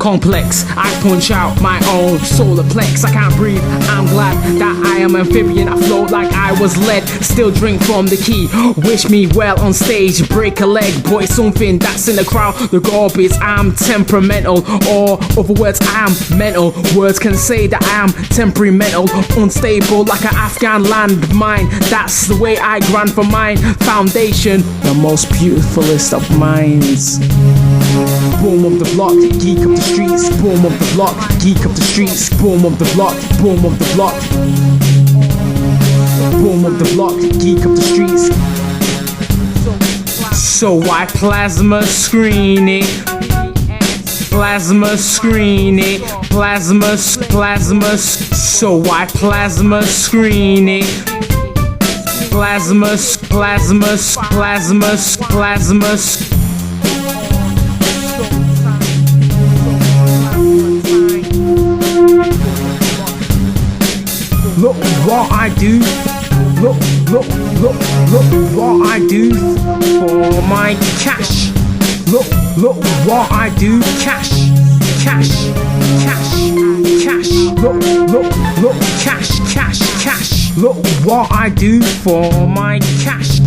complex. I punch out my own solar plex. I can't breathe, I'm glad that I am amphibian. I float like I was led, still drink from the key. Wish me well on stage, break a leg. Boy, something that's in the crowd, the garbage. I'm temperamental, or other words, I'm mental. Words can say that I'm temperamental, unstable like an Afghan landmine. That's the way I grind for mine. Foundation, the most beautifulest of minds. Boom up the block, geek up the streets. Boom up the block, geek up the streets. Boom up the block, boom up the block. Boom up the block, geek up the streets. So I plasma screen it. Plasma screen it. Plasma. So I plasma screen it. Plasma. Look what I do. Look what I do for my cash. Look what I do. Cash. Look, cash. Look what I do for my cash.